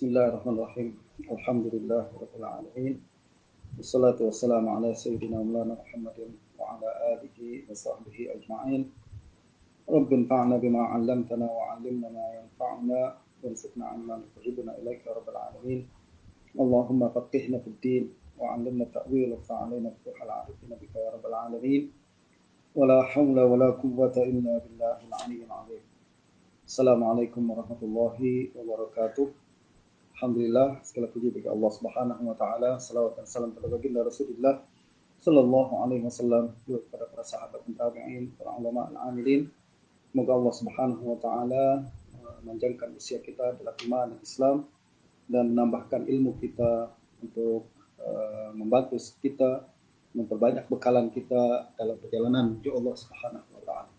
Bismillahirrahmanirrahim. Alhamdulillah rabbil alamin. Wassalatu wassalamu ala sayyidina Maulana Muhammadin wa ala alihi wa sahbihi ajma'in. Rabbin fa'na bima 'allamtana wa 'allimna ma yanfa'una warzuqna 'ilman tuhibbuna ilaika ya rabbil alamin. Allahumma faqihna fid din wa 'allimna ta'wil wa fa'alina futuhal 'arifina bika ya rabbil alamin. Wa la hawla wa la quwwata illa billahil 'aliyyil 'azim. Assalamualaikum warahmatullahi wabarakatuh. Alhamdulillah, segala puji bagi Allah Subhanahu wa taala. Salawat dan salam kepada baginda Rasulullah sallallahu alaihi wasallam, juga kepada para sahabat dan tabi'in, para ulama al-amilin. Semoga Allah Subhanahu wa taala memanjangkan usia kita dalam iman dan Islam dan menambahkan ilmu kita untuk membantu kita memperbanyak bekalan kita dalam perjalanan menuju Allah Subhanahu wa taala.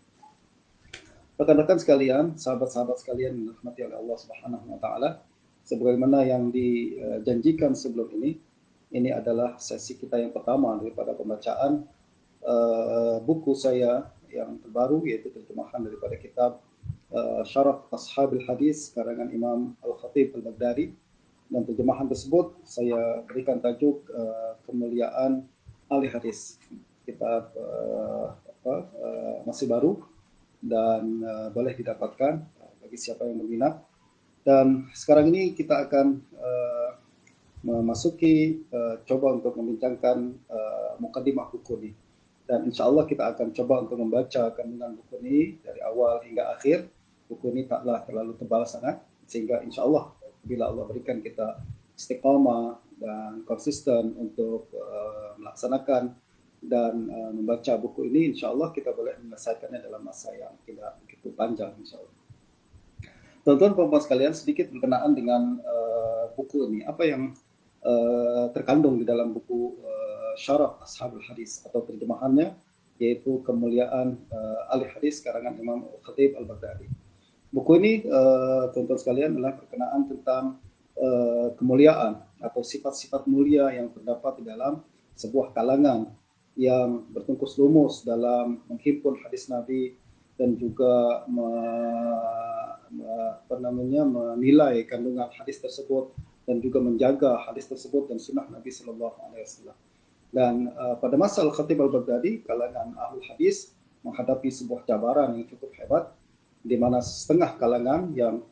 Rekan-rekan sekalian, sahabat-sahabat sekalian yang dirahmati oleh Allah Subhanahu wa taala, sebagaimana yang dijanjikan sebelum ini adalah sesi kita yang pertama daripada pembacaan buku saya yang terbaru, yaitu terjemahan daripada kitab Syarah Ashabil Hadis karangan Imam Al-Khatib Al-Baghdadi. Dan terjemahan tersebut saya berikan tajuk Kemuliaan Ahli Hadis. Kitab masih baru dan boleh didapatkan bagi siapa yang berminat. Dan sekarang ini kita akan memasuki coba untuk membincangkan mukadimah buku ini. Dan insya Allah kita akan coba untuk membaca kandungan buku ini dari awal hingga akhir. Buku ini taklah terlalu tebal sangat, sehingga insya Allah bila Allah berikan kita istiqamah dan konsisten untuk melaksanakan dan membaca buku ini, insya Allah kita boleh menyelesaikannya dalam masa yang tidak begitu panjang, insya Allah. Teman-teman perempuan sekalian, sedikit berkenaan dengan buku ini. Apa yang terkandung di dalam buku Syarah Ashabul Hadis atau terjemahannya, yaitu Kemuliaan Ahli Hadis karangan Imam Al-Khatib Al-Baghdadi. Buku ini, teman-teman sekalian, adalah berkenaan tentang kemuliaan atau sifat-sifat mulia yang terdapat di dalam sebuah kalangan yang bertungkus lumus dalam menghimpun hadis Nabi dan juga menilai kandungan hadis tersebut dan juga menjaga hadis tersebut dan sunnah Nabi Sallallahu Alaihi Wasallam. Dan pada masa Al-Khatib Al-Baghdadi, kalangan ahlul hadis menghadapi sebuah cabaran yang cukup hebat, di mana setengah kalangan yang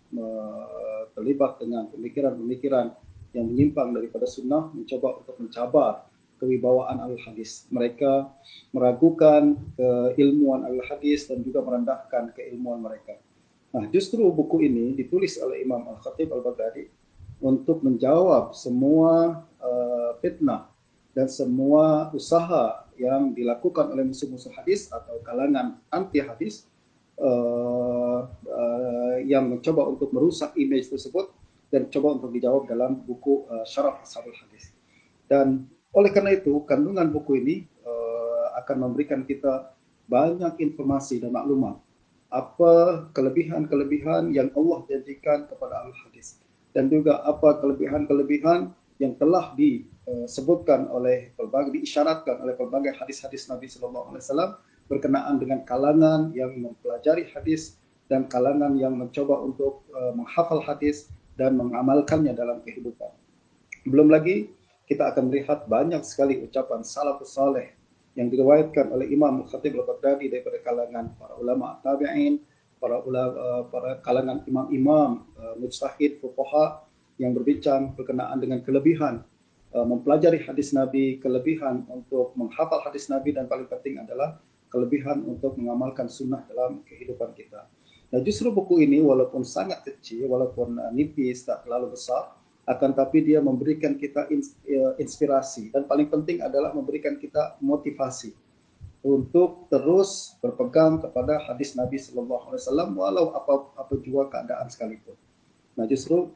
terlibat dengan pemikiran-pemikiran yang menyimpang daripada sunnah mencoba untuk mencabar kewibawaan ahlul hadis. Mereka meragukan keilmuan ahlul hadis dan juga merendahkan keilmuan mereka. Nah, justru buku ini ditulis oleh Imam Al-Khatib Al-Baghdadi untuk menjawab semua fitnah dan semua usaha yang dilakukan oleh musuh-musuh hadis atau kalangan anti hadis yang mencoba untuk merusak image tersebut dan coba untuk dijawab dalam buku Syarah Ashabul Hadis. Dan oleh karena itu, kandungan buku ini akan memberikan kita banyak informasi dan maklumat apa kelebihan-kelebihan yang Allah janjikan kepada ahli hadis dan juga apa kelebihan-kelebihan yang telah disebutkan oleh diisyaratkan oleh pelbagai hadis-hadis Nabi Sallallahu Alaihi Wasallam berkenaan dengan kalangan yang mempelajari hadis dan kalangan yang mencoba untuk menghafal hadis dan mengamalkannya dalam kehidupan. Belum lagi kita akan melihat banyak sekali ucapan salafus saleh yang diriwayatkan oleh Imam Al-Khatib Al-Baghdadi daripada kalangan para ulama tabi'in, para kalangan imam-imam mujtahid fuqaha yang berbincang berkenaan dengan kelebihan mempelajari hadis Nabi, kelebihan untuk menghafal hadis Nabi, dan paling penting adalah kelebihan untuk mengamalkan sunnah dalam kehidupan kita. Nah, justru buku ini walaupun sangat kecil, walaupun nipis, tak terlalu besar, akan tapi dia memberikan kita inspirasi dan paling penting adalah memberikan kita motivasi untuk terus berpegang kepada hadis Nabi Sallallahu Alaihi Wasallam walau apa jua keadaan sekalipun. Nah, justru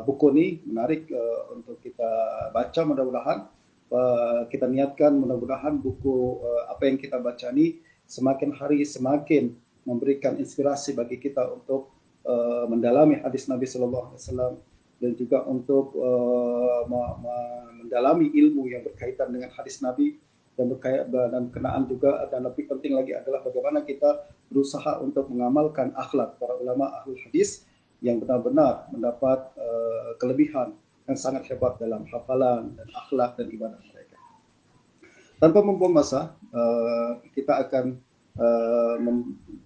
buku ini menarik untuk kita baca. Mudah-mudahan kita niatkan mudah-mudahan buku apa yang kita baca ini semakin hari semakin memberikan inspirasi bagi kita untuk mendalami hadis Nabi Sallallahu Alaihi Wasallam dan juga untuk mendalami ilmu yang berkaitan dengan hadis Nabi dan berkenaan juga, dan lebih penting lagi adalah bagaimana kita berusaha untuk mengamalkan akhlak para ulama ahlul hadis yang benar-benar mendapat kelebihan yang sangat hebat dalam hafalan dan akhlak dan ibadah mereka. Tanpa membuang masa, kita akan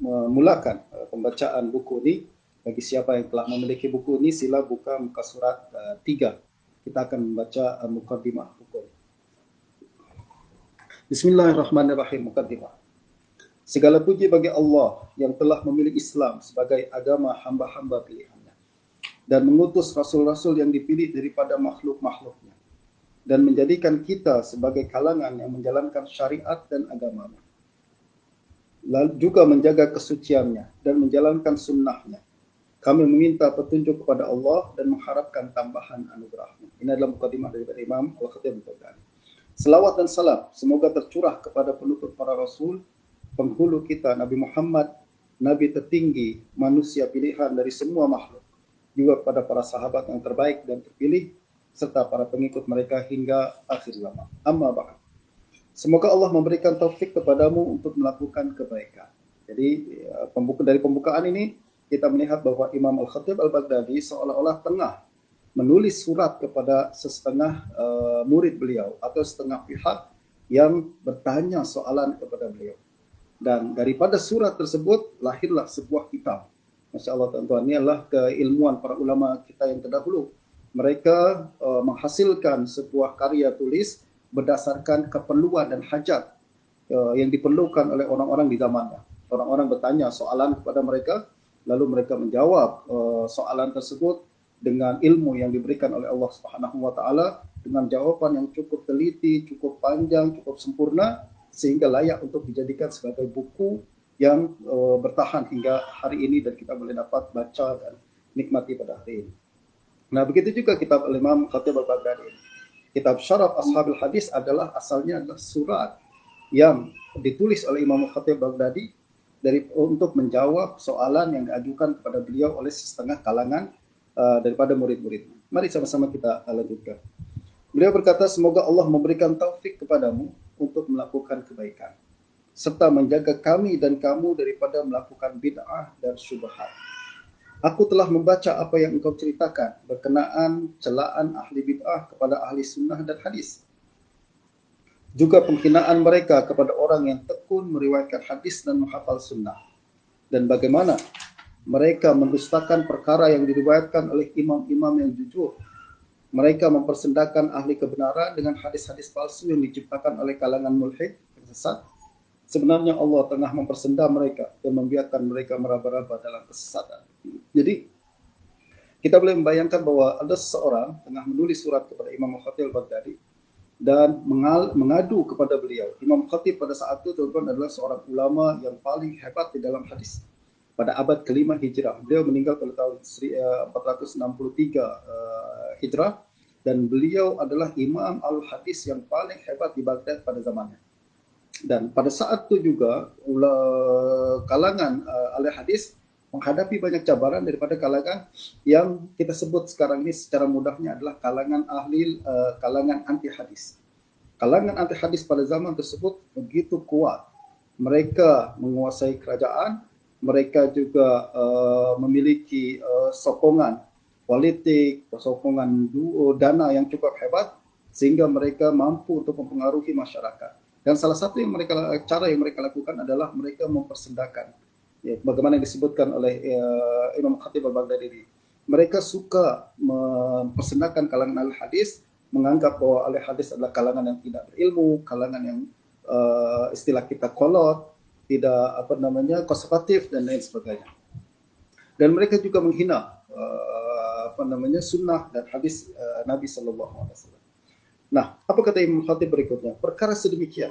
memulakan pembacaan buku ini. Bagi siapa yang telah memiliki buku ini, sila buka muka surat 3. Kita akan membaca mukaddimah buku. Bismillahirrahmanirrahim. Mukaddimah. Segala puji bagi Allah yang telah memilih Islam sebagai agama hamba-hamba pilihannya dan mengutus rasul-rasul yang dipilih daripada makhluk-makhluknya dan menjadikan kita sebagai kalangan yang menjalankan syariat dan agamanya, lalu juga menjaga kesuciannya dan menjalankan sunnahnya. Kami meminta petunjuk kepada Allah dan mengharapkan tambahan anugerahnya. Ini adalah mukadimah daripada Imam Al-Khatib Al-Baghdadi. Selawat dan salam semoga tercurah kepada penutur para rasul, penghulu kita Nabi Muhammad, Nabi tertinggi, manusia pilihan dari semua makhluk, juga kepada para sahabat yang terbaik dan terpilih, serta para pengikut mereka hingga akhir zaman. Amma ba'd. Semoga Allah memberikan taufik kepadamu untuk melakukan kebaikan. Jadi dari pembukaan ini kita melihat bahwa Imam Al-Khatib Al-Baghdadi seolah-olah tengah menulis surat kepada setengah murid beliau atau setengah pihak yang bertanya soalan kepada beliau. Dan daripada surat tersebut lahirlah sebuah kitab. Masya Allah tuan-tuan, ini adalah keilmuan para ulama kita yang terdahulu. Mereka menghasilkan sebuah karya tulis berdasarkan keperluan dan hajat yang diperlukan oleh orang-orang di zamannya. Orang-orang bertanya soalan kepada mereka, lalu mereka menjawab soalan tersebut dengan ilmu yang diberikan oleh Allah Subhanahu wa taala dengan jawaban yang cukup teliti, cukup panjang, cukup sempurna sehingga layak untuk dijadikan sebagai buku yang bertahan hingga hari ini dan kita boleh dapat baca dan nikmati pada hari ini. Nah, begitu juga kitab Imam Khatib Al-Baghdadi. Kitab Syaraf Ashabil Hadis asalnya adalah surat yang ditulis oleh Imam Khatib Al-Baghdadi untuk menjawab soalan yang diajukan kepada beliau oleh setengah kalangan daripada murid-muridnya. Mari sama-sama kita lanjutkan. Beliau berkata, semoga Allah memberikan taufik kepadamu untuk melakukan kebaikan, serta menjaga kami dan kamu daripada melakukan bid'ah dan syubhat. Aku telah membaca apa yang engkau ceritakan berkenaan celaan ahli bid'ah kepada ahli sunnah dan hadis, juga penghinaan mereka kepada orang yang tekun meriwayatkan hadis dan menghafal sunnah, dan bagaimana mereka mendustakan perkara yang diriwayatkan oleh imam-imam yang jujur. Mereka mempersendakan ahli kebenaran dengan hadis-hadis palsu yang diciptakan oleh kalangan mulhid yang sesat. Sebenarnya Allah tengah mempersenda mereka dan membiarkan mereka meraba-raba dalam kesesatan. Jadi kita boleh membayangkan bahwa ada seseorang tengah menulis surat kepada Imam Khatib Al-Baghdadi dan mengadu kepada beliau. Imam Khatib pada saat itu tuan-tuan adalah seorang ulama yang paling hebat di dalam hadis. Pada abad ke-5 Hijrah. Beliau meninggal pada tahun 463 Hijrah dan beliau adalah imam al-hadis yang paling hebat di Baghdad pada zamannya. Dan pada saat itu juga kalangan ahli hadis menghadapi banyak cabaran daripada kalangan yang kita sebut sekarang ini secara mudahnya adalah kalangan anti hadis. Kalangan anti hadis pada zaman tersebut begitu kuat. Mereka menguasai kerajaan, mereka juga memiliki sokongan politik, sokongan dana yang cukup hebat sehingga mereka mampu untuk mempengaruhi masyarakat. Dan salah satu cara yang mereka lakukan adalah mereka mempersendakan. Ya, bagaimana yang disebutkan oleh Imam Khatib Al-Baghdadi ini. Mereka suka mempersendakan kalangan ahli hadis, menganggap bahwa ahli hadis adalah kalangan yang tidak berilmu, kalangan yang istilah kita kolot, tidak konservatif dan lain sebagainya. Dan mereka juga menghina sunnah dan hadis Nabi Sallallahu Alaihi Wasallam. Nah, apa kata Imam Khatib berikutnya? Perkara sedemikian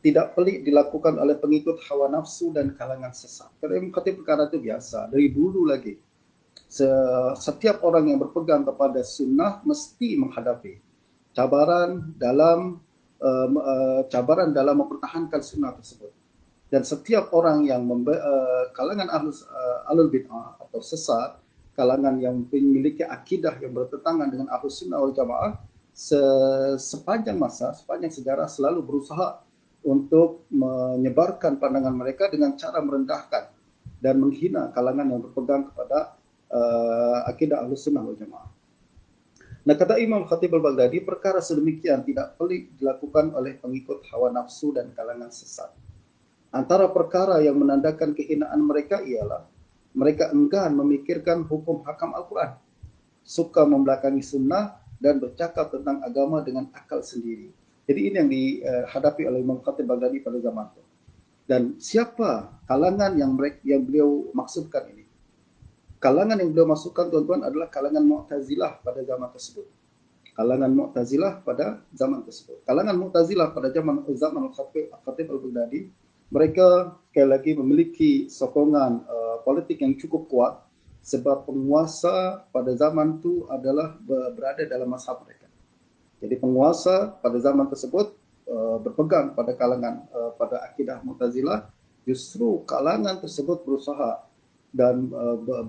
tidak pelik dilakukan oleh pengikut hawa nafsu dan kalangan sesat. Karena Imam Khatib perkara itu biasa dari dulu lagi. Setiap orang yang berpegang kepada sunnah mesti menghadapi cabaran dalam mempertahankan sunnah tersebut. Dan setiap orang yang kalangan ahlul bid'ah atau sesat, kalangan yang memiliki akidah yang bertentangan dengan ahlus sunnah wal jamaah, sepanjang sejarah selalu berusaha untuk menyebarkan pandangan mereka dengan cara merendahkan dan menghina kalangan yang berpegang kepada akidah Ahlussunnah wal Jamaah. Nah, kata Imam Khatib al-Baghdadi, perkara sedemikian tidak pelik dilakukan oleh pengikut hawa nafsu dan kalangan sesat. Antara perkara yang menandakan kehinaan mereka ialah mereka enggan memikirkan hukum hakam Al-Quran, suka membelakangi sunnah dan bercakap tentang agama dengan akal sendiri. Jadi ini yang dihadapi oleh Imam Khatib al-Baghdadi pada zaman itu. Dan siapa kalangan yang beliau maksudkan ini? Kalangan yang beliau masukkan, tuan-tuan, adalah kalangan Mu'tazilah pada zaman tersebut. Kalangan Mu'tazilah pada zaman tersebut. Kalangan Mu'tazilah pada zaman Khatib al-Baghdadi, mereka sekali lagi memiliki sokongan politik yang cukup kuat sebab penguasa pada zaman itu adalah berada dalam mazhab mereka. Jadi penguasa pada zaman tersebut berpegang pada kalangan pada akidah Mu'tazilah. Justru kalangan tersebut berusaha dan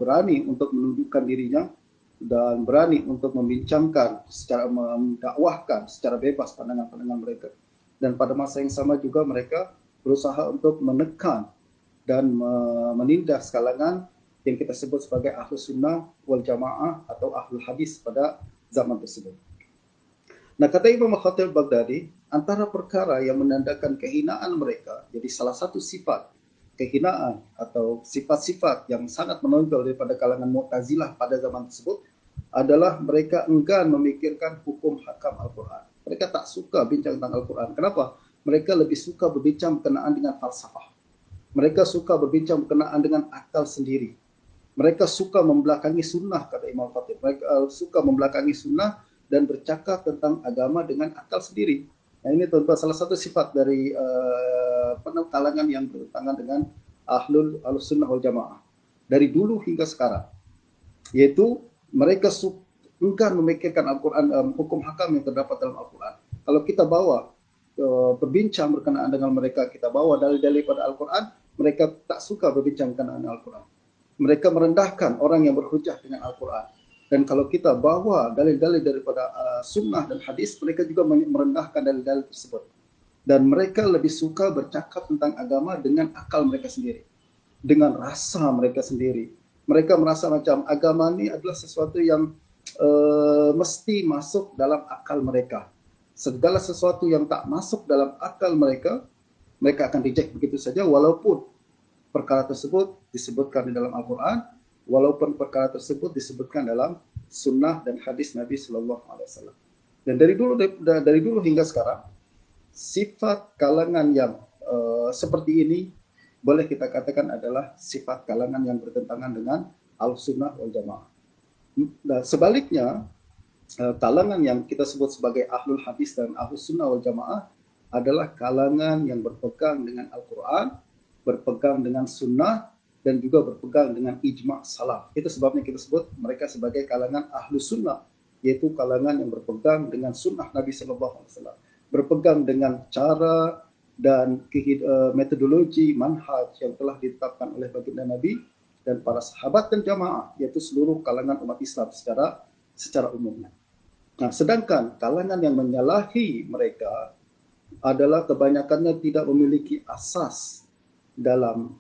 berani untuk menunjukkan dirinya dan berani untuk membincangkan, secara mendakwahkan secara bebas pandangan-pandangan mereka. Dan pada masa yang sama juga mereka berusaha untuk menekan dan menindas kalangan yang kita sebut sebagai Ahlus Sunnah wal Jamaah atau Ahlul Hadis pada zaman tersebut. Nah, kata Imam Khatib al-Baghdadi, antara perkara yang menandakan kehinaan mereka, jadi salah satu sifat kehinaan atau sifat-sifat yang sangat menonjol daripada kalangan Mu'tazilah pada zaman tersebut adalah mereka enggan memikirkan hukum hakam Al-Quran. Mereka tak suka bincang tentang Al-Quran. Kenapa? Mereka lebih suka berbincang berkenaan dengan falsafah. Mereka suka berbincang berkenaan dengan akal sendiri. Mereka suka membelakangi sunnah, kata Imam Khatib. Mereka suka membelakangi sunnah dan bercakap tentang agama dengan akal sendiri. Nah, ini tentu salah satu sifat dari kalangan yang bertentangan dengan Ahlus Sunnah wal Jamaah dari dulu hingga sekarang, yaitu mereka enggan memikirkan Al-Quran, hukum hakam yang terdapat dalam Al-Quran. Kalau kita bawa berbincang berkenaan dengan mereka, kita bawa dalil-dalil pada Al-Quran, mereka tak suka berbincang berkenaan dengan Al-Quran. Mereka merendahkan orang yang berhujah dengan Al-Quran. Dan kalau kita bawa dalil-dalil daripada sunnah dan hadis, mereka juga merendahkan dalil-dalil tersebut. Dan mereka lebih suka bercakap tentang agama dengan akal mereka sendiri, dengan rasa mereka sendiri. Mereka merasa macam agama ini adalah sesuatu yang mesti masuk dalam akal mereka. Segala sesuatu yang tak masuk dalam akal mereka, mereka akan reject begitu saja, walaupun perkara tersebut disebutkan di dalam Al-Quran, walaupun perkara tersebut disebutkan dalam sunnah dan hadis Nabi SAW. Dan dari dulu hingga sekarang, sifat kalangan yang seperti ini boleh kita katakan adalah sifat kalangan yang bertentangan dengan Ahlussunnah wal Jamaah. Nah, sebaliknya, kalangan yang kita sebut sebagai Ahlul Hadis dan Ahlussunnah wal Jamaah adalah kalangan yang berpegang dengan Al-Quran, berpegang dengan sunnah, dan juga berpegang dengan ijma' salaf. Itu sebabnya kita sebut mereka sebagai kalangan Ahlus Sunnah, yaitu kalangan yang berpegang dengan sunnah Nabi SAW. Berpegang dengan cara dan metodologi manhaj yang telah ditetapkan oleh baginda Nabi dan para sahabat dan jamaah, yaitu seluruh kalangan umat Islam secara umumnya. Nah, sedangkan kalangan yang menyalahi mereka adalah kebanyakannya tidak memiliki asas dalam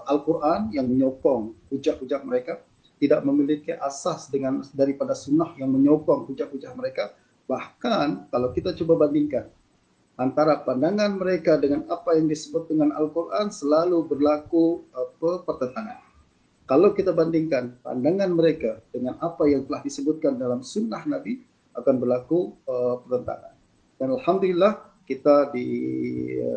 Al-Quran yang menyokong hujah-hujah mereka, tidak memiliki asas daripada sunnah yang menyokong hujah-hujah mereka. Bahkan kalau kita coba bandingkan antara pandangan mereka dengan apa yang disebut dengan Al-Quran, selalu berlaku pertentangan. Kalau kita bandingkan pandangan mereka dengan apa yang telah disebutkan dalam sunnah Nabi, akan berlaku pertentangan. Dan Alhamdulillah, kita di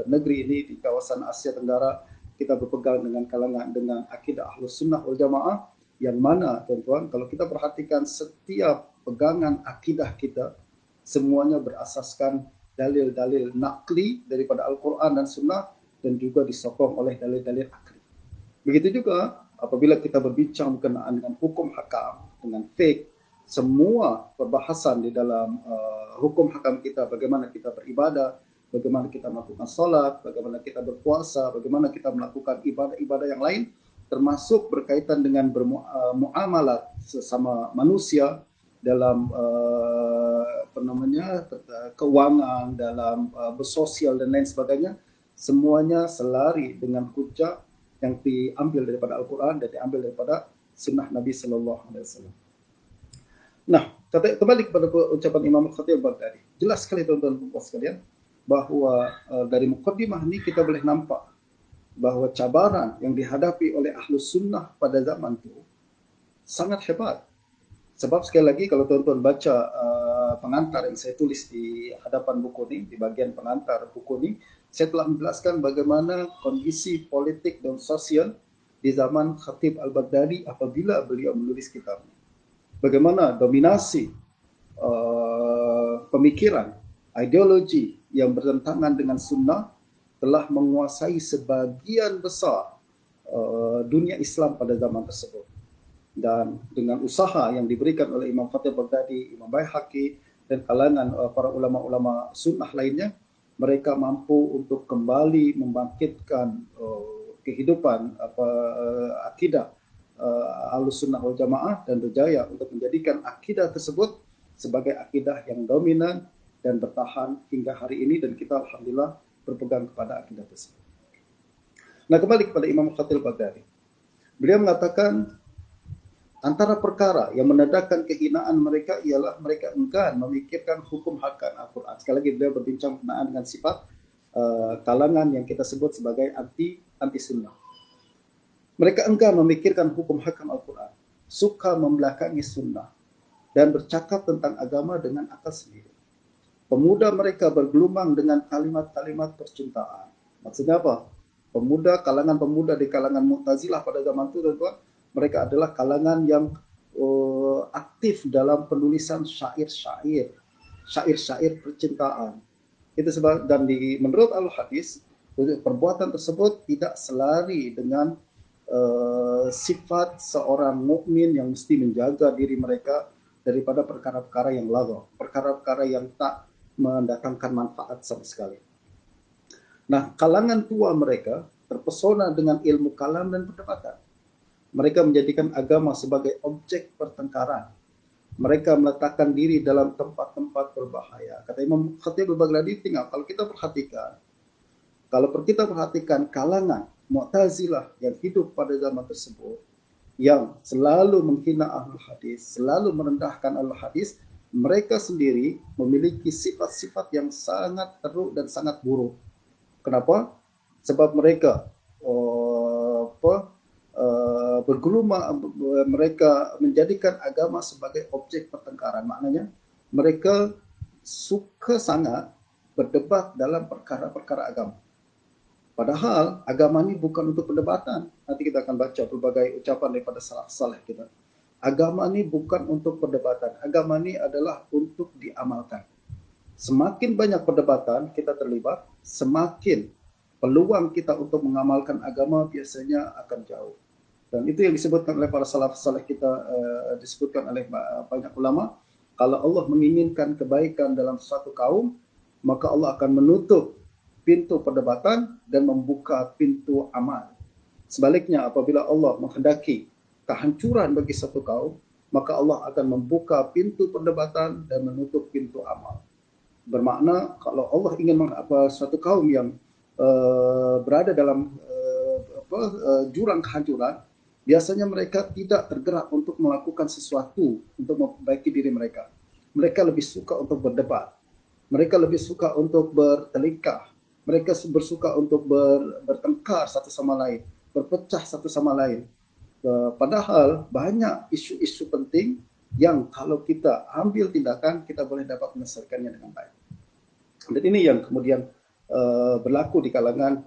negeri ini, di kawasan Asia Tenggara, kita berpegang dengan kalangan dengan akidah Ahlus Sunnah wal Jamaah, yang mana, tuan-tuan, kalau kita perhatikan setiap pegangan akidah kita, semuanya berasaskan dalil-dalil naqli daripada Al-Quran dan Sunnah, dan juga disokong oleh dalil-dalil akli. Begitu juga apabila kita berbincang berkenaan dengan hukum hakam, dengan fiqh, semua perbahasan di dalam hukum hakam kita, bagaimana kita beribadah, bagaimana kita melakukan salat, bagaimana kita berpuasa, bagaimana kita melakukan ibadah-ibadah yang lain, termasuk berkaitan dengan bermuamalat sesama manusia dalam keuangan, dalam bersosial dan lain sebagainya, semuanya selari dengan hujah yang diambil daripada Al-Quran dan diambil daripada sunnah Nabi Sallallahu Alaihi Wasallam. Nah, kembali kepada ucapan Imam Khatib Baghdadi. Jelas sekali tuan-tuan sekalian bahwa dari mukaddimah ini kita boleh nampak bahwa cabaran yang dihadapi oleh Ahlus Sunnah pada zaman itu sangat hebat. Sebab sekali lagi kalau tuan-tuan baca pengantar yang saya tulis di hadapan buku ini, di bagian pengantar buku ini, saya telah menjelaskan bagaimana kondisi politik dan sosial di zaman Khatib Al-Baghdadi apabila beliau menulis kitabnya. Bagaimana dominasi pemikiran, ideologi yang bertentangan dengan sunnah telah menguasai sebagian besar dunia Islam pada zaman tersebut. Dan dengan usaha yang diberikan oleh Imam Khatib Baghdadi, Imam Baihaqi, dan kalangan para ulama-ulama sunnah lainnya, mereka mampu untuk kembali membangkitkan kehidupan akidah Ahlus Sunnah wal Jamaah dan berjaya untuk menjadikan akidah tersebut sebagai akidah yang dominan dan bertahan hingga hari ini, dan kita alhamdulillah berpegang kepada akidah tersebut. Nah, kembali kepada Imam Khatib Baghdadi. Beliau mengatakan antara perkara yang menandakan kehinaan mereka ialah mereka enggan memikirkan hukum hakikat Al-Quran. Sekali lagi beliau berbincang berkenaan dengan sifat kalangan yang kita sebut sebagai anti sunnah. Mereka enggan memikirkan hukum hakam Al-Quran, suka membelakangi sunnah, dan bercakap tentang agama dengan akal sendiri. Pemuda mereka bergelumang dengan kalimat-kalimat percintaan. Maksudnya apa? Kalangan pemuda di kalangan Mu'tazilah pada zaman itu, tuan-tuan, mereka adalah kalangan yang aktif dalam penulisan syair-syair percintaan. Itu sebab, dan menurut Al-Hadis, perbuatan tersebut tidak selari dengan sifat seorang mukmin yang mesti menjaga diri mereka daripada perkara-perkara yang laghaw, perkara-perkara yang tak mendatangkan manfaat sama sekali. Nah, kalangan tua mereka terpesona dengan ilmu kalam dan perdebatan. Mereka menjadikan agama sebagai objek pertengkaran. Mereka meletakkan diri dalam tempat-tempat berbahaya. Kata Imam Khatib Baghdadi, kalau kita perhatikan kalangan Mu'tazilah yang hidup pada zaman tersebut, yang selalu menghina Ahlul Hadis, selalu merendahkan Ahlul Hadis, mereka sendiri memiliki sifat-sifat yang sangat teruk dan sangat buruk. Kenapa? Sebab mereka bergelumang, mereka menjadikan agama sebagai objek pertengkaran. Maknanya mereka suka sangat berdebat dalam perkara-perkara agama. Padahal agama ini bukan untuk perdebatan. Nanti kita akan baca berbagai ucapan daripada salaf saleh kita. Agama ini bukan untuk perdebatan. Agama ini adalah untuk diamalkan. Semakin banyak perdebatan kita terlibat, semakin peluang kita untuk mengamalkan agama biasanya akan jauh. Dan itu yang disebutkan oleh para salaf saleh kita, disebutkan oleh banyak ulama. Kalau Allah menginginkan kebaikan dalam suatu kaum, maka Allah akan menutup pintu perdebatan dan membuka pintu amal. Sebaliknya, apabila Allah menghendaki kehancuran bagi satu kaum, maka Allah akan membuka pintu perdebatan dan menutup pintu amal. Bermakna kalau Allah ingin suatu kaum yang berada dalam jurang kehancuran, biasanya mereka tidak tergerak untuk melakukan sesuatu untuk memperbaiki diri mereka. Mereka lebih suka untuk berdebat. Mereka lebih suka untuk bertelingkah. Mereka bersuka untuk bertengkar satu sama lain, berpecah satu sama lain. Padahal banyak isu-isu penting yang kalau kita ambil tindakan, kita boleh dapat menyelesaikannya dengan baik. Dan ini yang kemudian berlaku di kalangan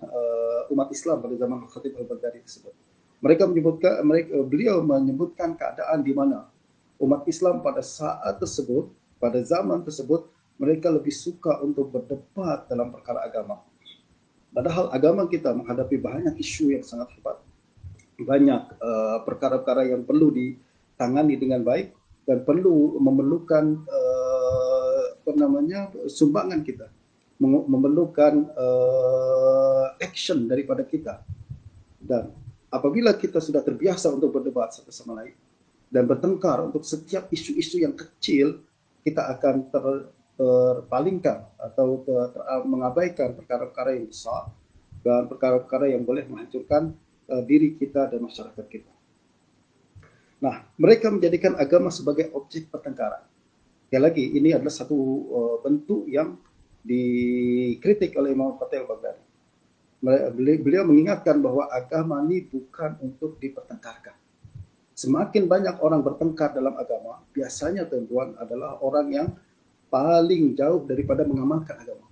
umat Islam pada zaman Khatib Al-Baghdadi tersebut. Beliau menyebutkan keadaan di mana umat Islam pada saat tersebut, pada zaman tersebut, mereka lebih suka untuk berdebat dalam perkara agama. Padahal agama kita menghadapi banyak isu yang sangat hebat. Banyak perkara-perkara yang perlu ditangani dengan baik dan perlu memerlukan sumbangan kita, memerlukan action daripada kita. Dan apabila kita sudah terbiasa untuk berdebat satu sama lain dan bertengkar untuk setiap isu-isu yang kecil, kita akan terpalingkan atau mengabaikan perkara-perkara yang besar dan perkara-perkara yang boleh menghancurkan diri kita dan masyarakat kita. Nah, mereka menjadikan agama sebagai objek pertengkaran. Sekali lagi, ini adalah satu bentuk yang dikritik oleh Imam Khatib Al-Baghdadi. Beliau mengingatkan bahwa agama ini bukan untuk dipertengkarkan. Semakin banyak orang bertengkar dalam agama, biasanya tuan-tuan adalah orang yang paling jauh daripada mengamalkan agama.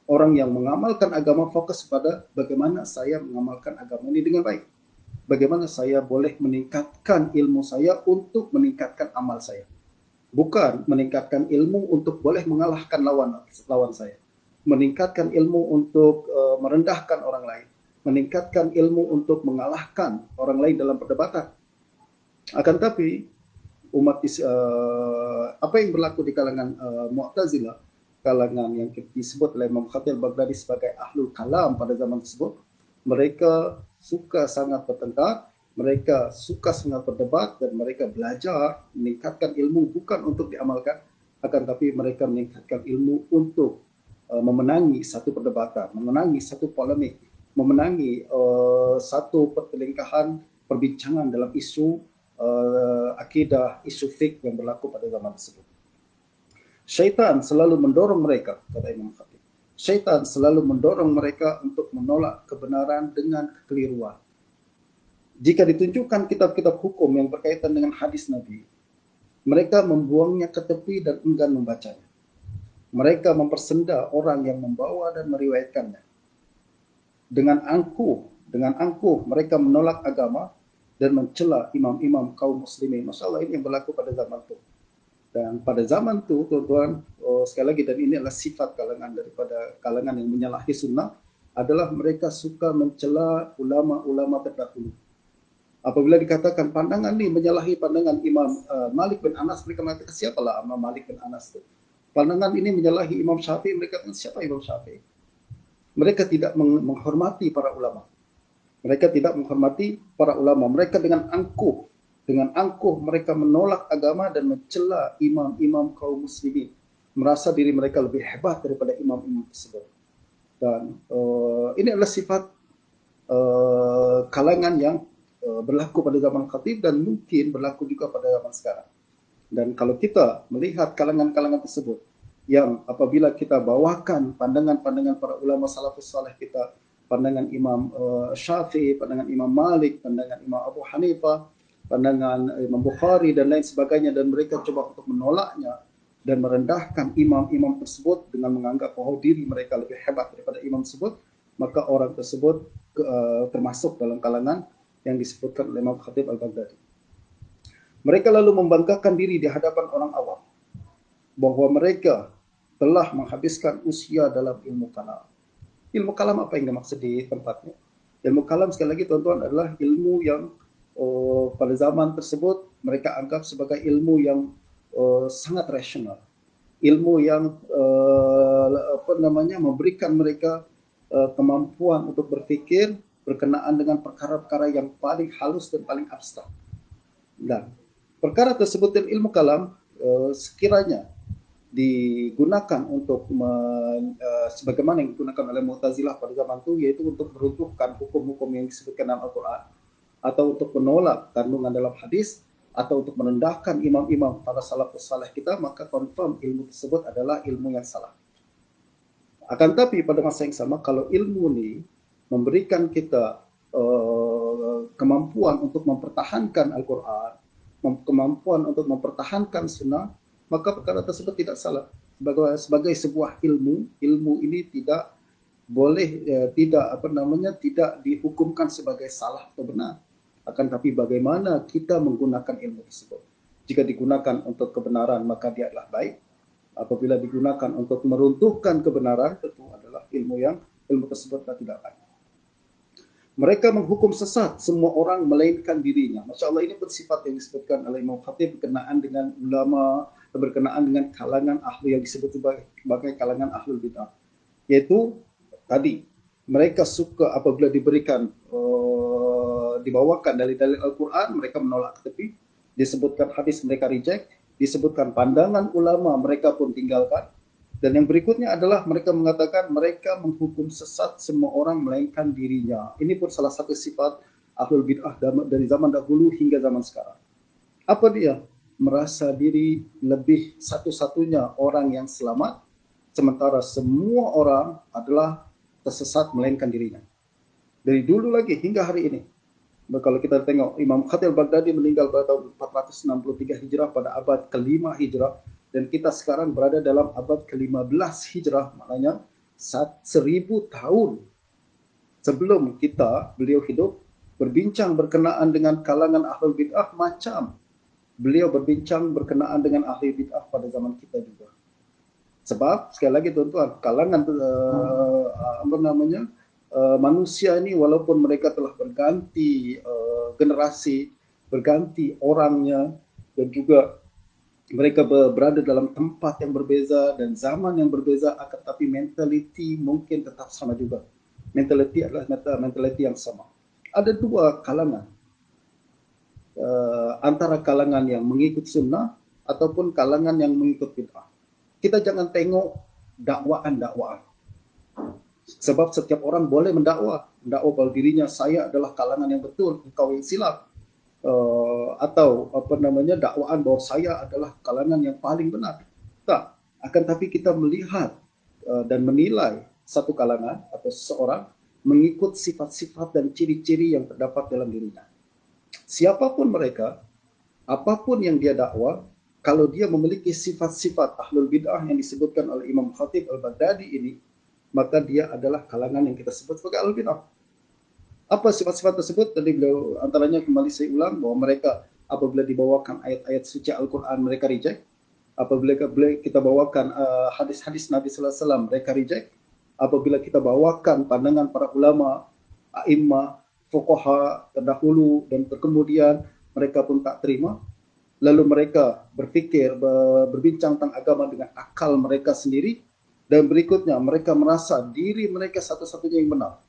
Orang yang mengamalkan agama fokus pada bagaimana saya mengamalkan agama ini dengan baik. Bagaimana saya boleh meningkatkan ilmu saya untuk meningkatkan amal saya. Bukan meningkatkan ilmu untuk boleh mengalahkan lawan saya. Meningkatkan ilmu untuk merendahkan orang lain. Meningkatkan ilmu untuk mengalahkan orang lain dalam perdebatan. Akan tapi apa yang berlaku di kalangan Mu'tazilah, kalangan yang disebut oleh Imam Khatib Baghdadi sebagai ahlul kalam pada zaman tersebut, mereka suka sangat bertengkar, mereka suka sangat berdebat, dan mereka belajar meningkatkan ilmu bukan untuk diamalkan, akan tapi mereka meningkatkan ilmu untuk memenangi satu perdebatan, memenangi satu polemik, memenangi satu pertelingkahan perbincangan dalam isu akidah, isu fik yang berlaku pada zaman tersebut. Syaitan selalu mendorong mereka, kata Imam Khatib. Syaitan selalu mendorong mereka untuk menolak kebenaran dengan kekeliruan. Jika ditunjukkan kitab-kitab hukum yang berkaitan dengan hadis Nabi, mereka membuangnya ke tepi dan enggan membacanya. Mereka mempersenda orang yang membawa dan meriwayatkannya. Dengan angkuh mereka menolak agama dan mencela imam-imam kaum muslimin. Masya Allah, ini yang berlaku pada zaman itu. Dan pada zaman itu, tuan-tuan, sekali lagi, dan ini adalah sifat kalangan yang menyalahi sunnah, adalah mereka suka mencela ulama-ulama terdahulu. Apabila dikatakan pandangan ini menyalahi pandangan Imam Malik bin Anas, mereka mengatakan siapalah Imam Malik bin Anas itu. Pandangan ini menyalahi Imam Syafi'i, mereka katakan siapa Imam Syafi'i. Mereka tidak menghormati para ulama. Mereka tidak menghormati para ulama. Mereka dengan angkuh mereka menolak agama dan mencela imam-imam kaum muslimin. Merasa diri mereka lebih hebat daripada imam-imam tersebut. Dan ini adalah sifat kalangan yang berlaku pada zaman Khatib dan mungkin berlaku juga pada zaman sekarang. Dan kalau kita melihat kalangan-kalangan tersebut, yang apabila kita bawakan pandangan-pandangan para ulama salafus saleh kita, pandangan Imam Syafi'i, pandangan Imam Malik, pandangan Imam Abu Hanifah, pandangan Imam Bukhari dan lain sebagainya, dan mereka coba untuk menolaknya dan merendahkan imam-imam tersebut dengan menganggap bahwa diri mereka lebih hebat daripada imam tersebut, maka orang tersebut termasuk dalam kalangan yang disebutkan oleh Imam Khatib Al-Baghdadi. Mereka lalu membanggakan diri di hadapan orang awam bahwa mereka telah menghabiskan usia dalam ilmu kalam. Ilmu kalam apa yang dimaksud di tempatnya? Ilmu kalam sekali lagi tuan-tuan adalah ilmu yang pada zaman tersebut mereka anggap sebagai ilmu yang sangat rasional. Ilmu yang memberikan mereka kemampuan untuk berfikir berkenaan dengan perkara-perkara yang paling halus dan paling abstrak. Dan perkara tersebut dan ilmu kalam sekiranya digunakan untuk sebagaimana yang digunakan oleh Mu'tazilah pada zaman itu, yaitu untuk meruntuhkan hukum-hukum yang disebutkan dalam Al-Quran, atau untuk menolak kandungan dalam hadis, atau untuk merendahkan imam-imam para salafus saleh kita, maka confirm ilmu tersebut adalah ilmu yang salah. Akan tapi pada masa yang sama, kalau ilmu ini memberikan kita kemampuan untuk mempertahankan Al-Quran, kemampuan untuk mempertahankan sunnah, maka perkara tersebut tidak salah. Sebagai sebuah ilmu ini tidak boleh tidak dihukumkan sebagai salah atau benar. Akan tapi bagaimana kita menggunakan ilmu tersebut. Jika digunakan untuk kebenaran, maka dia adalah baik. Apabila digunakan untuk meruntuhkan kebenaran, tentu adalah ilmu tersebut tidak baik. Mereka menghukum sesat semua orang melainkan dirinya. Masya Allah, ini bersifat yang disebutkan oleh Imam Khatib berkenaan dengan ulama, berkenaan dengan kalangan ahli yang disebut sebagai kalangan ahlul bid'ah. Yaitu tadi, mereka suka apabila diberikan dibawakan dari dalil Al-Quran, mereka menolak ke tepi. Disebutkan hadis, mereka reject. Disebutkan pandangan ulama, mereka pun tinggalkan. Dan yang berikutnya adalah mereka mengatakan mereka menghukum sesat semua orang melainkan dirinya. Ini pun salah satu sifat ahlul bid'ah dari zaman dahulu hingga zaman sekarang. Apa dia? Merasa diri lebih satu-satunya orang yang selamat, sementara semua orang adalah tersesat melainkan dirinya. Dari dulu lagi hingga hari ini. Kalau kita tengok Imam Khatib Baghdadi meninggal pada tahun 463 Hijrah pada abad ke-5 Hijrah, dan kita sekarang berada dalam abad ke-15 Hijrah, maknanya 1000 tahun sebelum beliau hidup, berbincang berkenaan dengan kalangan ahlul bid'ah macam beliau berbincang berkenaan dengan ahli bid'ah pada zaman kita juga. Sebab sekali lagi tuan-tuan, kalangan manusia ini walaupun mereka telah berganti generasi, berganti orangnya, dan juga mereka berada dalam tempat yang berbeza dan zaman yang berbeza, akan tapi mentality mungkin tetap sama juga. Mentality adalah mentality yang sama. Ada dua kalangan, antara kalangan yang mengikut sunnah ataupun kalangan yang mengikut bid'ah. Kita jangan tengok dakwaan-dakwaan. Sebab setiap orang boleh mendakwa kalau dirinya saya adalah kalangan yang betul, engkau yang silap. Atau dakwaan bahwa saya adalah kalangan yang paling benar. Tak, akan tapi kita melihat dan menilai satu kalangan atau seseorang mengikut sifat-sifat dan ciri-ciri yang terdapat dalam dirinya. Siapapun mereka, apapun yang dia dakwa, kalau dia memiliki sifat-sifat ahlul bid'ah yang disebutkan oleh Imam Khatib al-Baghdadi ini, maka dia adalah kalangan yang kita sebut sebagai ahlul bid'ah. Apa sifat-sifat tersebut? Tadi beliau antaranya, kembali saya ulang, bahwa mereka apabila dibawakan ayat-ayat suci Al-Quran mereka reject. Apabila kita bawakan hadis-hadis Nabi Sallallahu Alaihi Wasallam mereka reject. Apabila kita bawakan pandangan para ulama, a'immah, fuqaha terdahulu dan kemudian, mereka pun tak terima. Lalu mereka berfikir, berbincang tentang agama dengan akal mereka sendiri, dan berikutnya mereka merasa diri mereka satu-satunya yang benar,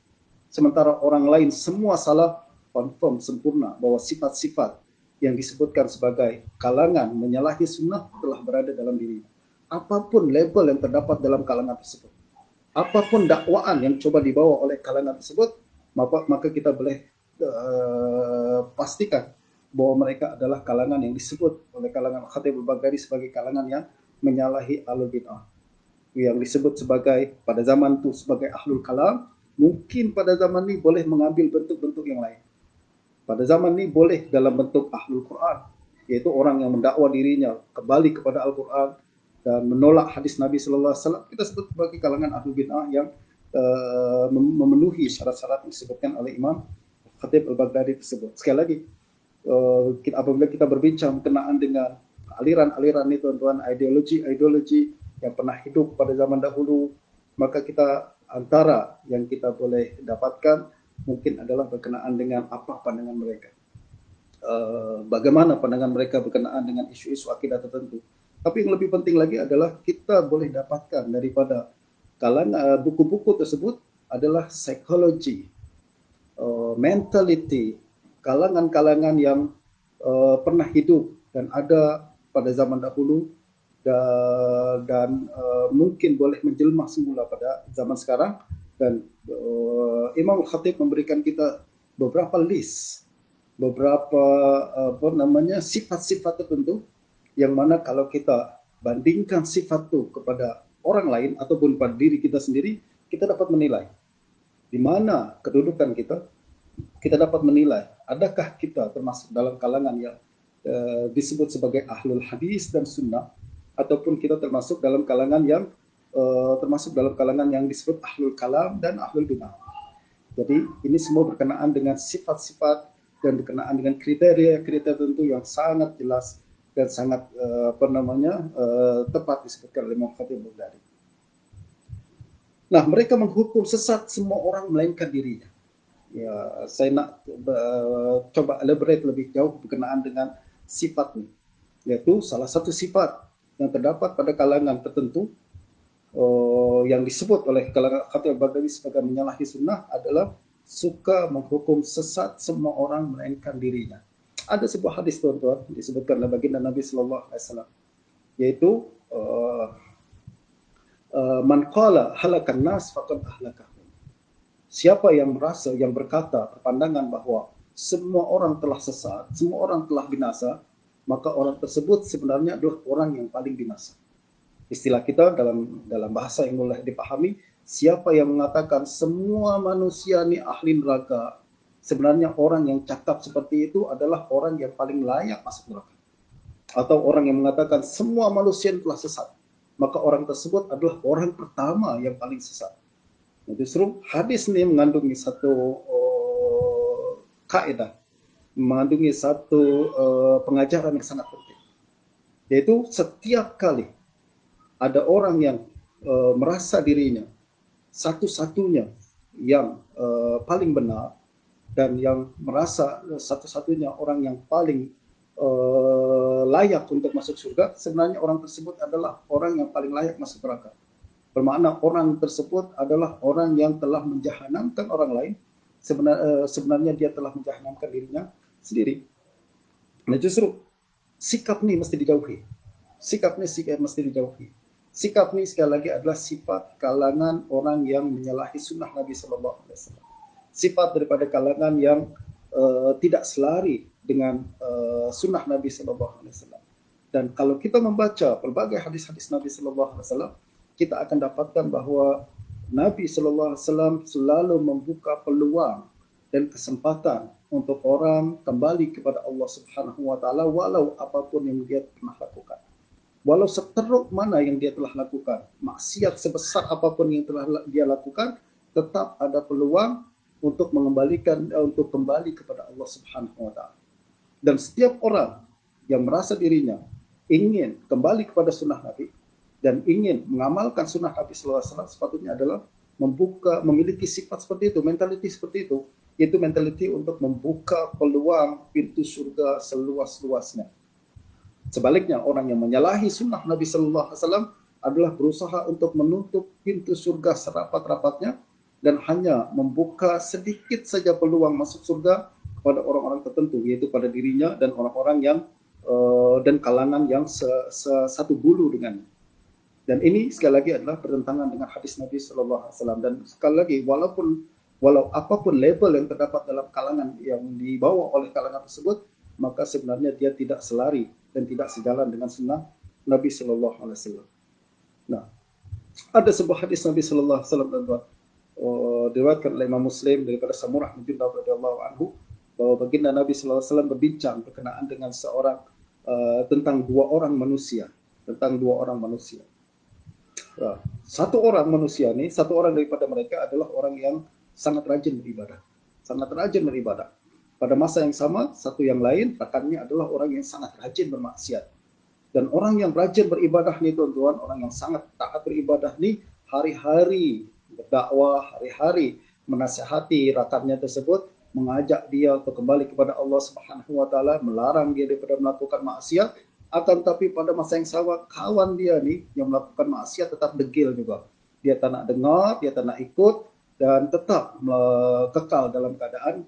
sementara orang lain semua salah. Confirm sempurna bahwa sifat-sifat yang disebutkan sebagai kalangan menyalahi sunnah telah berada dalam dirinya. Apapun label yang terdapat dalam kalangan tersebut, apapun dakwaan yang coba dibawa oleh kalangan tersebut, maka kita boleh pastikan bahwa mereka adalah kalangan yang disebut oleh kalangan Khatib al-Baghdadi sebagai kalangan yang menyalahi ahlul bid'ah, yang disebut sebagai pada zaman itu sebagai ahlul kalam. Mungkin pada zaman ini boleh mengambil bentuk-bentuk yang lain. Pada zaman ini boleh dalam bentuk ahlul Quran, yaitu orang yang mendakwa dirinya kembali kepada Al-Quran dan menolak hadis Nabi Sallallahu Alaihi Wasallam. Kita sebut sebagai kalangan ahlul bid'ah yang memenuhi syarat-syarat yang disebutkan oleh Imam Khatib al-Baghdadi tersebut. Sekali lagi, apabila kita berbincang berkenaan dengan aliran-aliran ini tuan-tuan, ideologi yang pernah hidup pada zaman dahulu, maka kita antara yang kita boleh dapatkan mungkin adalah berkenaan dengan apa pandangan mereka, bagaimana pandangan mereka berkenaan dengan isu-isu akidah tertentu. Tapi yang lebih penting lagi adalah kita boleh dapatkan daripada kalangan buku-buku tersebut adalah psikologi, mentality kalangan-kalangan yang pernah hidup dan ada pada zaman dahulu, dan mungkin boleh menjelma semula pada zaman sekarang. Dan Imam Khatib memberikan kita beberapa list, beberapa sifat-sifat tertentu, yang mana kalau kita bandingkan sifat itu kepada orang lain ataupun pada diri kita sendiri, kita dapat menilai di mana kedudukan kita. Kita dapat menilai adakah kita termasuk dalam kalangan yang disebut sebagai ahlul hadis dan sunnah, ataupun kita termasuk dalam kalangan yang disebut ahlul kalam dan ahlul bid'ah. Jadi ini semua berkenaan dengan sifat-sifat dan berkenaan dengan kriteria tertentu yang sangat jelas dan sangat tepat disebutkan oleh Imam Khatib al-Baghdadi. Nah, mereka menghukum sesat semua orang melainkan dirinya. Ya, saya nak coba elaborate lebih jauh berkenaan dengan sifat ini, yaitu salah satu sifat yang terdapat pada kalangan tertentu yang disebut oleh kalangan Khatib al-Baghdadi sebagai menyalahi sunnah adalah suka menghukum sesat semua orang melainkan dirinya. Ada sebuah hadis tuan-tuan disebutkan oleh baginda Nabi Sallallahu Alaihi Wasallam, yaitu man qala halakan nas faqad ahlakahum. Siapa yang berkata berpandangan bahwa semua orang telah sesat, semua orang telah binasa, maka orang tersebut sebenarnya adalah orang yang paling binasa. Istilah kita dalam bahasa yang mudah dipahami, siapa yang mengatakan semua manusia ini ahli neraka, sebenarnya orang yang cakap seperti itu adalah orang yang paling layak masuk neraka. Atau orang yang mengatakan semua manusia telah sesat, maka orang tersebut adalah orang pertama yang paling sesat. Nah, justru hadis ini mengandungi satu kaidah, mengandungi satu pengajaran yang sangat penting, yaitu setiap kali ada orang yang merasa dirinya satu-satunya yang paling benar dan yang merasa satu-satunya orang yang paling layak untuk masuk surga, sebenarnya orang tersebut adalah orang yang paling layak masuk neraka. Bermakna orang tersebut adalah orang yang telah menjahanamkan orang lain, sebenarnya dia telah menjahanamkan dirinya sendiri. Nah, justru sikap ini mesti dijauhi. Sikap ini sekali lagi adalah sifat kalangan orang yang menyalahi sunnah Nabi Sallallahu Alaihi Wasallam. Sifat daripada kalangan yang tidak selari dengan sunnah Nabi Sallallahu Alaihi Wasallam. Dan kalau kita membaca berbagai hadis-hadis Nabi Sallallahu Alaihi Wasallam, kita akan dapatkan bahwa Nabi Sallallahu Alaihi Wasallam selalu membuka peluang dan kesempatan untuk orang kembali kepada Allah Subhanahu Wa Taala, walau apapun yang dia pernah lakukan, walau seteruk mana yang dia telah lakukan, maksiat sebesar apapun yang telah dia lakukan, tetap ada peluang untuk untuk kembali kepada Allah Subhanahu Wa Taala. Dan setiap orang yang merasa dirinya ingin kembali kepada sunnah Nabi dan ingin mengamalkan sunnah Nabi Sallallahu Alaihi Wasallam, sepatutnya adalah memiliki sifat seperti itu, mentality seperti itu, yaitu mentality untuk membuka peluang pintu surga seluas-luasnya. Sebaliknya, orang yang menyalahi sunnah Nabi Sallallahu Alaihi Wasallam adalah berusaha untuk menutup pintu surga serapat-rapatnya dan hanya membuka sedikit saja peluang masuk surga kepada orang-orang tertentu, yaitu pada dirinya dan orang-orang yang dan kalangan yang satu bulu dengannya. Dan ini sekali lagi adalah bertentangan dengan hadis Nabi Sallallahu Alaihi Wasallam. Dan sekali lagi, walau apapun label yang terdapat dalam kalangan yang dibawa oleh kalangan tersebut, maka sebenarnya dia tidak selari dan tidak sejalan dengan sunnah Nabi Sallallahu Alaihi Wasallam. Nah, ada sebuah hadis Nabi Sallallahu Alaihi Wasallam diriwayatkan oleh Imam Muslim daripada Samurah bin Jundab radhiyallahu anhu, bahwa baginda Nabi Sallallahu Alaihi Wasallam berbincang berkenaan dengan tentang dua orang manusia. Satu orang daripada mereka adalah orang yang sangat rajin beribadah. Pada masa yang sama, satu yang lain, rekannya adalah orang yang sangat rajin bermaksiat. Dan orang yang rajin beribadah nih, tuan-tuan, orang yang sangat taat beribadah nih, hari-hari berdakwah, hari-hari menasihati rekannya tersebut, mengajak dia untuk kembali kepada Allah Subhanahu Wa Taala, melarang dia daripada melakukan maksiat. Akan tapi pada masa yang sama, kawan dia nih yang melakukan maksiat tetap degil juga. Dia tak nak dengar, dia tak nak ikut, dan tetap kekal dalam keadaan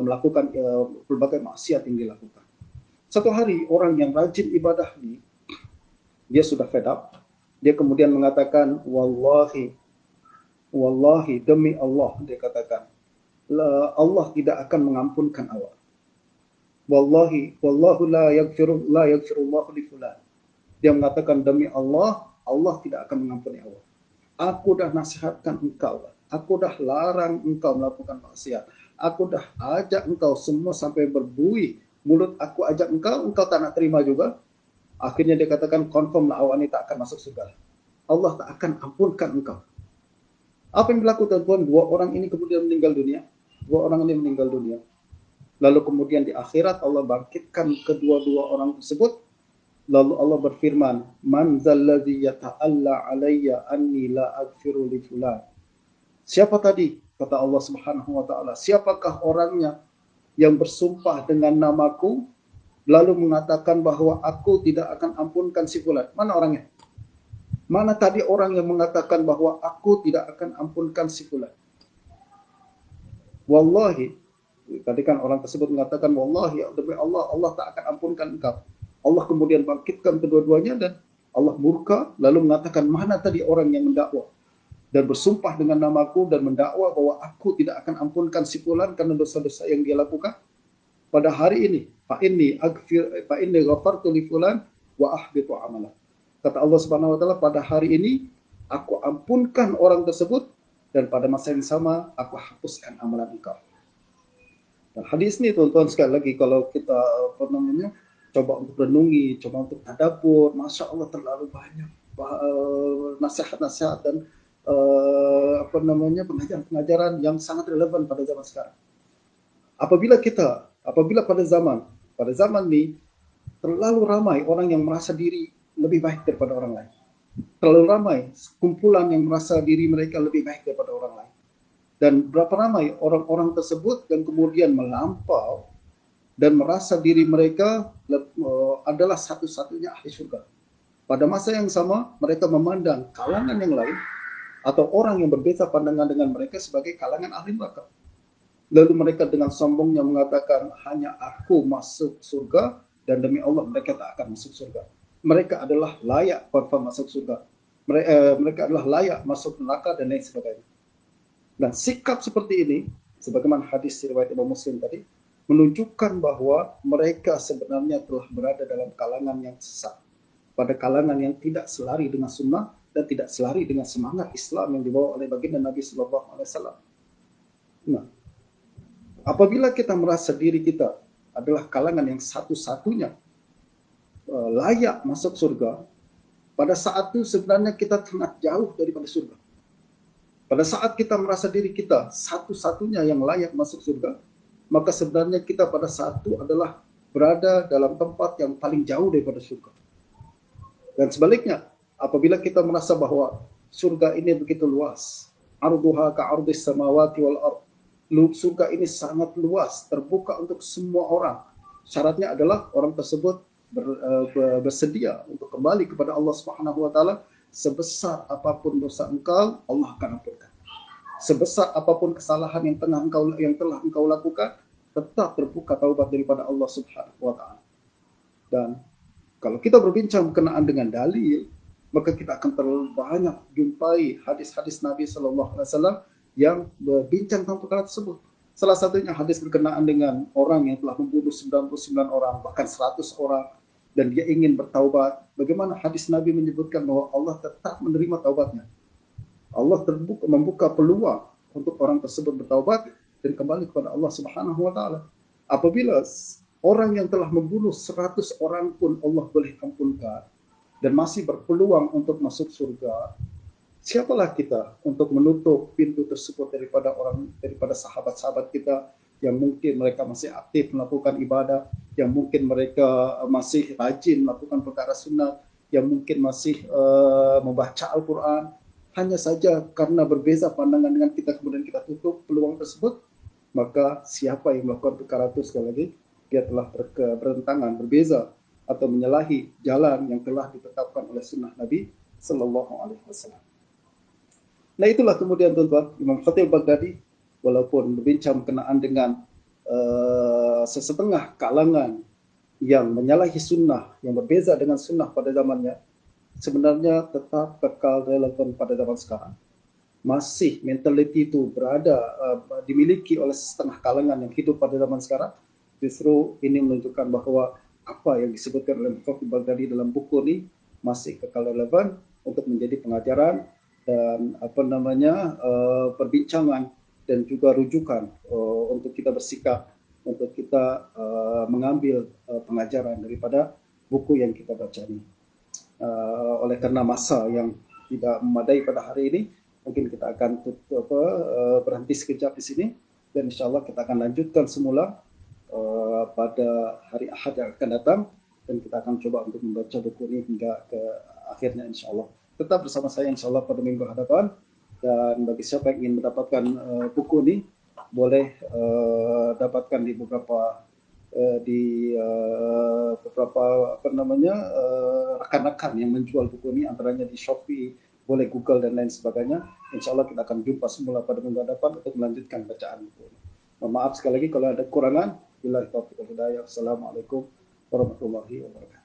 melakukan berbagai maksiat yang dilakukan. Satu hari orang yang rajin ibadah ini, dia sudah fed up. Dia kemudian mengatakan, wallahi demi Allah, dia katakan, Allah tidak akan mengampunkan awak. Wallahu la yaghfirullahu li fulan. Dia mengatakan, demi Allah, Allah tidak akan mengampuni awak. Aku dah nasihatkan engkau, aku dah larang engkau melakukan maksiat, aku dah ajak engkau semua sampai berbuih mulut, aku ajak engkau tak nak terima juga. Akhirnya dia katakan, confirm lah awak ni tak akan masuk surga. Allah tak akan ampunkan engkau. Apa yang berlaku, tuan-tuan? Dua orang ini meninggal dunia. Lalu kemudian di akhirat Allah bangkitkan kedua-dua orang tersebut. Lalu Allah berfirman, man zalladzi yata'alla alayya anni la aghfiru li fulan. Siapa tadi? Kata Allah Subhanahu Wa Taala. Siapakah orangnya yang bersumpah dengan namaku lalu mengatakan bahwa aku tidak akan ampunkan si fulan? Mana orangnya? Mana tadi orang yang mengatakan bahwa aku tidak akan ampunkan si fulan? Wallahi, tadi kan orang tersebut mengatakan, wallahi, demi Allah, Allah tak akan ampunkan engkau. Allah kemudian bangkitkan kedua-duanya dan Allah murka, lalu mengatakan, mana tadi orang yang mendakwa dan bersumpah dengan namaku dan mendakwa bahwa aku tidak akan ampunkan si fulan karena dosa-dosa yang dia lakukan? pada hari ini, fa inni ghafartu li fulan wa ahbitu amalah. Kata Allah Subhanahu wa taala, pada hari ini aku ampunkan orang tersebut dan pada masa yang sama aku hapuskan amalan engkau. Nah, hadis ini teman-teman sekali lagi kalau kita coba untuk renungi, coba untuk tadabbur, masya Allah terlalu banyak nasihat-nasihat dan pengajaran-pengajaran yang sangat relevan pada zaman sekarang. Apabila pada zaman ini terlalu ramai orang yang merasa diri lebih baik daripada orang lain. Terlalu ramai kumpulan yang merasa diri mereka lebih baik daripada orang lain. Dan berapa ramai orang-orang tersebut yang kemudian melampau dan merasa diri mereka adalah satu-satunya ahli surga. Pada masa yang sama, mereka memandang kalangan yang lain atau orang yang berbeda pandangan dengan mereka sebagai kalangan ahli neraka. Lalu mereka dengan sombongnya mengatakan, hanya aku masuk surga dan demi Allah mereka tak akan masuk surga. Mereka adalah layak masuk surga. Mereka adalah layak masuk neraka dan lain sebagainya. Dan sikap seperti ini, sebagaimana hadis riwayat Imam Muslim tadi, menunjukkan bahwa mereka sebenarnya telah berada dalam kalangan yang sesat, pada kalangan yang tidak selari dengan sunnah dan tidak selari dengan semangat Islam yang dibawa oleh baginda Nabi Sallallahu Alaihi Wasallam. Nah, apabila kita merasa diri kita adalah kalangan yang satu-satunya layak masuk surga, pada saat itu sebenarnya kita sangat jauh daripada surga. Pada saat kita merasa diri kita satu-satunya yang layak masuk surga, maka sebenarnya kita pada saat itu adalah berada dalam tempat yang paling jauh daripada surga. Dan sebaliknya, apabila kita merasa bahwa surga ini begitu luas, arduha ka'ardis samawati wal ard, surga ini sangat luas, terbuka untuk semua orang. Syaratnya adalah orang tersebut bersedia untuk kembali kepada Allah Subhanahu wa taala. Sebesar apapun dosa engkau, Allah akan ampunkan. Sebesar apapun kesalahan yang telah engkau lakukan, tetap terbuka taubat daripada Allah Subhanahu wa taala. Dan kalau kita berbincang berkenaan dengan dalil, maka kita akan terlalu banyak jumpai hadis-hadis Nabi Sallallahu Alaihi Wasallam yang berbincang tentang perkara tersebut. Salah satunya hadis berkenaan dengan orang yang telah membunuh 99 orang, bahkan 100 orang, dan dia ingin bertaubat. Bagaimana hadis Nabi menyebutkan bahwa Allah tetap menerima taubatnya. Allah membuka peluang untuk orang tersebut bertaubat dan kembali kepada Allah Subhanahu wa taala. Apabila orang yang telah membunuh 100 orang pun Allah boleh ampunkan dan masih berpeluang untuk masuk surga, siapalah kita untuk menutup pintu tersebut daripada sahabat-sahabat kita yang mungkin mereka masih aktif melakukan ibadah, yang mungkin mereka masih rajin melakukan perkara sunnah, yang mungkin masih membaca Al-Quran. Hanya saja karena berbeza pandangan dengan kita, kemudian kita tutup peluang tersebut, maka siapa yang melakukan perkara itu, sekali lagi, dia telah bertentangan, berbeza, atau menyalahi jalan yang telah ditetapkan oleh sunnah Nabi Sallallahu Alaihi Wasallam. Nah, itulah kemudian tuan-tuan, Imam Khatib Baghdadi walaupun berbincang berkenaan dengan sesetengah kalangan yang menyalahi sunnah, yang berbeza dengan sunnah pada zamannya, sebenarnya tetap kekal relevan pada zaman sekarang. Masih mentaliti itu dimiliki oleh setengah kalangan yang hidup pada zaman sekarang. Justru ini menunjukkan bahwa apa yang disebutkan oleh Khatib Baghdadi dalam buku ini masih kekal relevan untuk menjadi pengajaran dan perbincangan dan juga rujukan untuk kita bersikap, untuk kita mengambil pengajaran daripada buku yang kita baca ini. Oleh karena masa yang tidak memadai pada hari ini, mungkin kita akan berhenti sekejap di sini, dan insya Allah kita akan lanjutkan semula pada hari Ahad yang akan datang, dan kita akan coba untuk membaca buku ini hingga ke akhirnya insya Allah. Tetap bersama saya insya Allah pada minggu hadapan. Dan bagi siapa yang ingin mendapatkan buku ini, boleh dapatkan di beberapa rekan-rekan yang menjual buku ini, antaranya di Shopee, boleh Google dan lain sebagainya. Insya Allah kita akan jumpa semula pada minggu hadapan untuk melanjutkan bacaan buku ini. Maaf sekali lagi kalau ada kekurangan. Billahi taufiq wal hidayah. Assalamualaikum warahmatullahi wabarakatuh.